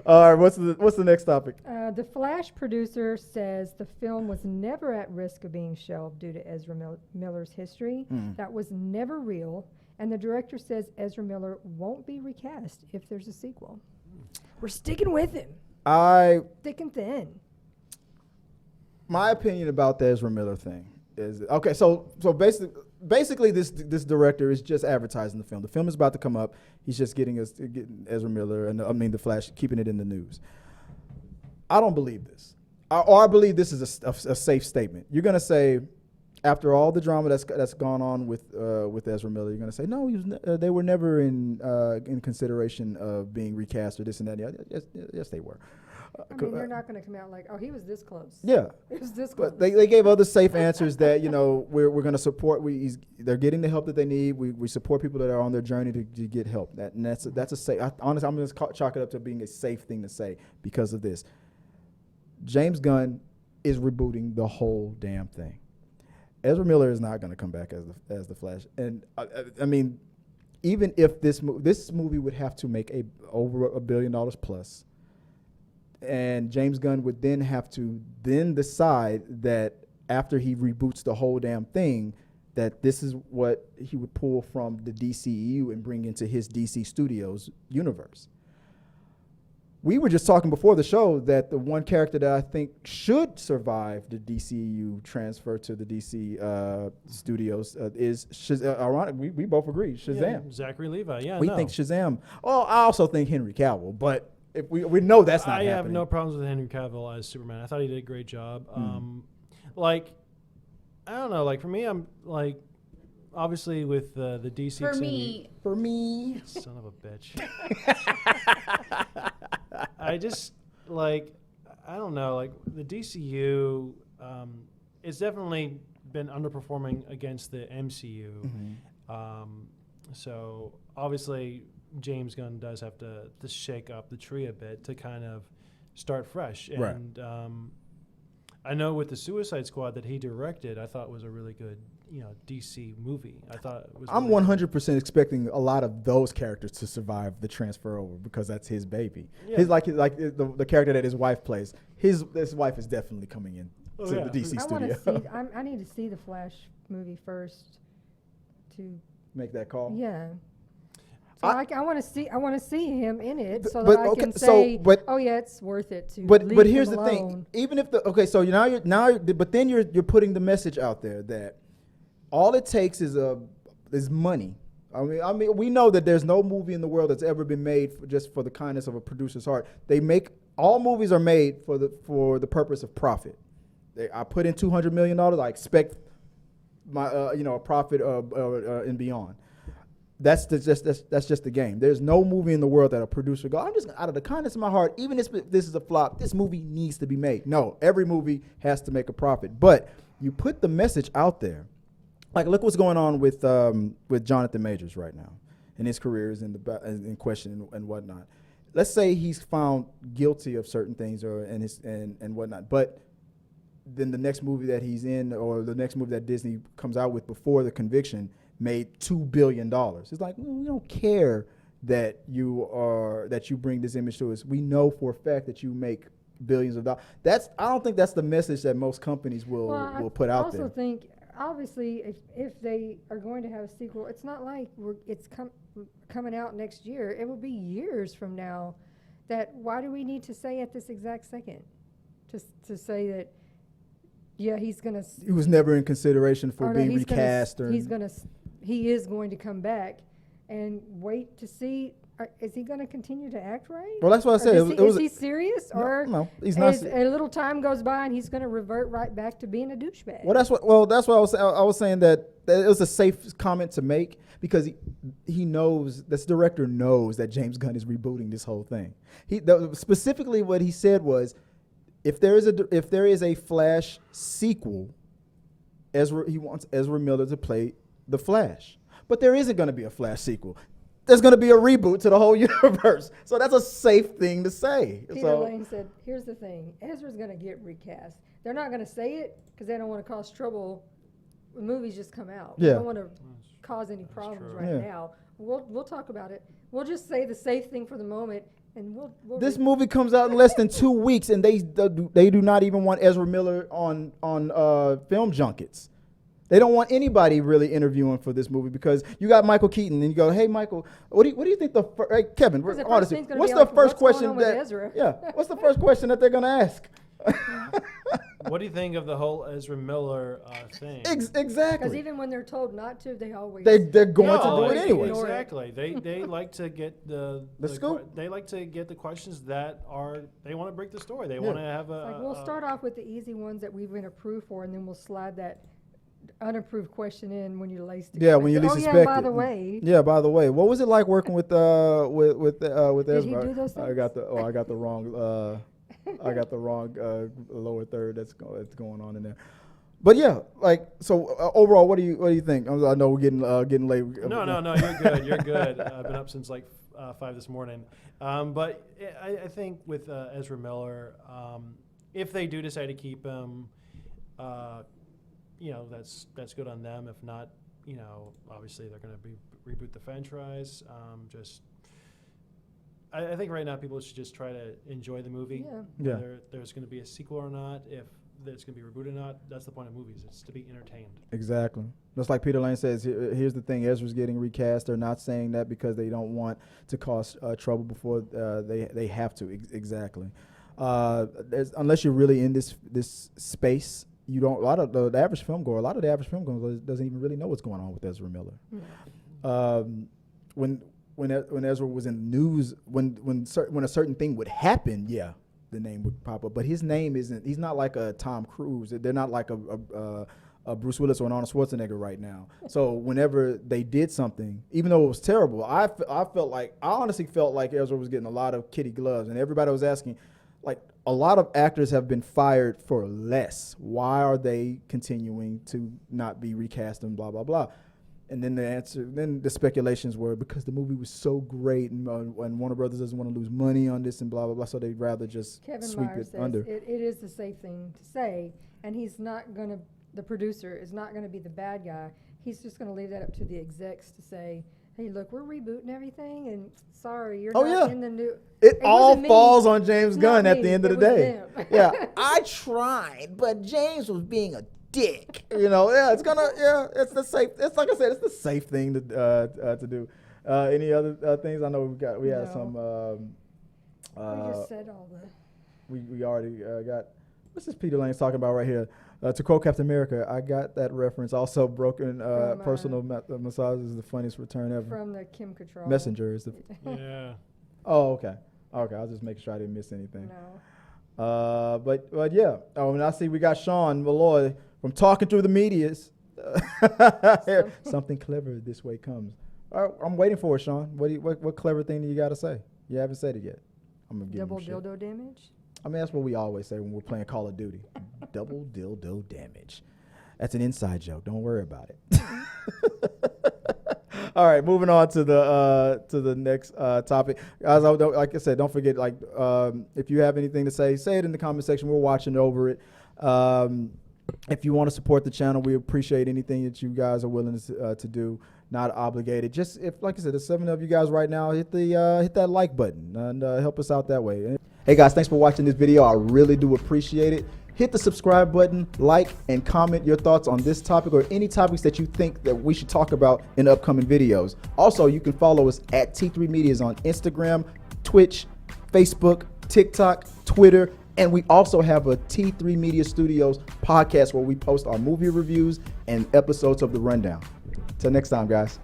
All right, what's the next topic? The Flash producer says the film was never at risk of being shelved due to Ezra Miller's history. That was never real. And the director says Ezra Miller won't be recast if there's a sequel. We're sticking with him. Thick and thin. My opinion about the Ezra Miller thing is okay. So basically, this director is just advertising the film. The film is about to come up. He's just getting Ezra Miller and the Flash, keeping it in the news. I don't believe this, or I believe this is a safe statement. You're gonna say, after all the drama that's gone on with Ezra Miller, you're gonna say no, they were never in consideration of being recast or this and that. Yes, they were. I mean, they're not going to come out like, oh, he was this close. Yeah. It was this close. But they gave other safe answers that, we're going to support. They're getting the help that they need. We support people that are on their journey to get help. That's a safe. Honestly, I'm going to chalk it up to being a safe thing to say because of this. James Gunn is rebooting the whole damn thing. Ezra Miller is not going to come back as the Flash. And I mean, even if this movie would have to make over $1 billion plus. And James Gunn would then have to decide that after he reboots the whole damn thing, that this is what he would pull from the DCEU and bring into his DC Studios universe. We were just talking before the show that the one character that I think should survive the DCEU transfer to the DC Studios is ironic. We both agree, Shazam. Yeah, Zachary Levi. Yeah, we think Shazam. Oh, I also think Henry Cavill, but. If we know that's not happening. I have no problems with Henry Cavill as Superman. I thought he did a great job. I don't know. Like for me, I'm like, obviously with the DC. For me, son of a bitch. I just I don't know. Like the DCU, it's definitely been underperforming against the MCU. So obviously. James Gunn does have to shake up the tree a bit to kind of start fresh. And I know with the Suicide Squad that he directed, I thought was a really good, DC movie. I thought it was. I'm 100% expecting a lot of those characters to survive the transfer over because that's his baby. Yeah. His the character that his wife plays. His wife is definitely coming in to the DC studio. I need to see the Flash movie first to make that call. Yeah. So I want to see him in it so that I can say, oh yeah, it's worth it to. But here's the thing: even if so but then you're putting the message out there that all it takes is money. I mean, we know that there's no movie in the world that's ever been made just for the kindness of a producer's heart. All movies are made for the purpose of profit. I put in $200 million. I expect my a profit and beyond. That's just the game. There's no movie in the world that a producer go, I'm just out of the kindness of my heart, even if this is a flop, this movie needs to be made. No, every movie has to make a profit. But you put the message out there. Like, look what's going on with Jonathan Majors right now, and his career is in question and whatnot. Let's say he's found guilty of certain things and whatnot, but then the next movie that he's in or the next movie that Disney comes out with before the conviction made $2 billion. It's like, we don't care that you bring this image to us. We know for a fact that you make billions of dollars. I don't think that's the message that most companies will put out there. I also think, obviously, if they are going to have a sequel, it's not like it's coming out next year. It will be years from now. Why do we need to say at this exact second to say that? Yeah, he's gonna. He was never in consideration for being recast, He is going to come back, and wait to see. Is he going to continue to act right? Well, that's what I said. Is he serious, no, he's not. A little time goes by, and he's going to revert right back to being a douchebag. Well, that's what I was saying that it was a safe comment to make because he knows, this director knows that James Gunn is rebooting this whole thing. Specifically, what he said was, if there is a Flash sequel, he wants Ezra Miller to play the Flash. But there isn't going to be a Flash sequel. There's going to be a reboot to the whole universe. So that's a safe thing to say. Peter Lane said, here's the thing. Ezra's going to get recast. They're not going to say it because they don't want to cause trouble when movies just come out. Yeah. They don't want to cause any problems now. We'll talk about it. We'll just say the safe thing for the moment. And we'll This movie comes out in less than 2 weeks, and they do not even want Ezra Miller on film junkets. They don't want anybody really interviewing for this movie because you got Michael Keaton, and you go, "Hey, Michael, what do you think hey, Kevin, Because the first honestly, thing's gonna what's be the like, first what's going question on with that Ezra? what's the first question that they're gonna ask?" What do you think of the whole Ezra Miller thing? Because Exactly. even when they're told not to, they always They're going No, to do it ex- anyway. ignore it. Exactly. They like to get the scoop. They like to get the questions that are they want to break the story. They Yeah. want to have It's like we'll start off with the easy ones that we've been approved for, and then we'll slide that unapproved question in when you least expect Yeah, when you it. least oh, expect yeah, by it. the way. Yeah. By the way, what was it like working with Ezra? Did he do those I got the wrong. I got the wrong lower third that's going on in there. But yeah, like so overall, what do you think? I know we're getting late. No, you're good. You're good. I've been up since like 5 this morning. But I think with Ezra Miller, if they do decide to keep him, that's good on them. If not, obviously they're going to reboot the franchise. I think right now people should just try to enjoy the movie. Yeah. Whether there's going to be a sequel or not, if it's going to be rebooted or not, that's the point of movies. It's to be entertained. Exactly. Just like Peter Lane says, here's the thing: Ezra's getting recast. They're not saying that because they don't want to cause trouble before they have to. Exactly. Unless you're really in this space, you don't. A lot of the average film goer doesn't even really know what's going on with Ezra Miller. When Ezra was in the news, when a certain thing would happen, yeah, the name would pop up. But his name isn't. He's not like a Tom Cruise. They're not like a Bruce Willis or an Arnold Schwarzenegger right now. So whenever they did something, even though it was terrible, I honestly felt like Ezra was getting a lot of kitty gloves, and everybody was asking, like, a lot of actors have been fired for less. Why are they continuing to not be recast and blah blah blah? And then the speculations were because the movie was so great and Warner Brothers doesn't want to lose money on this and blah, blah, blah. So they'd rather just Kevin sweep Myers it says under. it is the safe thing to say, and the producer is not going to be the bad guy. He's just going to leave that up to the execs to say, hey, look, we're rebooting everything, and sorry, you're not in the new. It all wasn't me. falls on James It's Gunn not at me. the end of It the was day. them. Yeah, I tried, but James was being a dick. It's the safe. It's like I said, it's the safe thing to do. Any other things? I know we had some. We just said all the. We already got. What's this Peter Lane's talking about right here? To quote Captain America, I got that reference. Also, broken personal massage is the funniest return ever. From the Kim Cattrall. Messenger is the. Yeah. Oh, okay. I was just making sure I didn't miss anything. No. But yeah. Oh, and I see we got Sean Malloy from Talking Through the Medias. Something clever this way comes. All right, I'm waiting for it, Sean. What clever thing do you got to say? You haven't said it yet. I'm gonna give Double him shit. dildo damage. I mean, that's what we always say when we're playing Call of Duty. Double dildo damage. That's an inside joke. Don't worry about it. All right, moving on to the next topic. Guys, like I said, don't forget, if you have anything to say it in the comment section. We're watching over it. If you want to support the channel, we appreciate anything that you guys are willing to do. Not obligated. Just like I said, there's 7 of you guys right now. Hit that like button and help us out that way. Hey guys, thanks for watching this video. I really do appreciate it. Hit the subscribe button, like, and comment your thoughts on this topic or any topics that you think that we should talk about in upcoming videos. Also, you can follow us at T3 Medias on Instagram, Twitch, Facebook, TikTok, Twitter, and we also have a T3 Media Studios podcast where we post our movie reviews and episodes of The Rundown. Till next time, guys.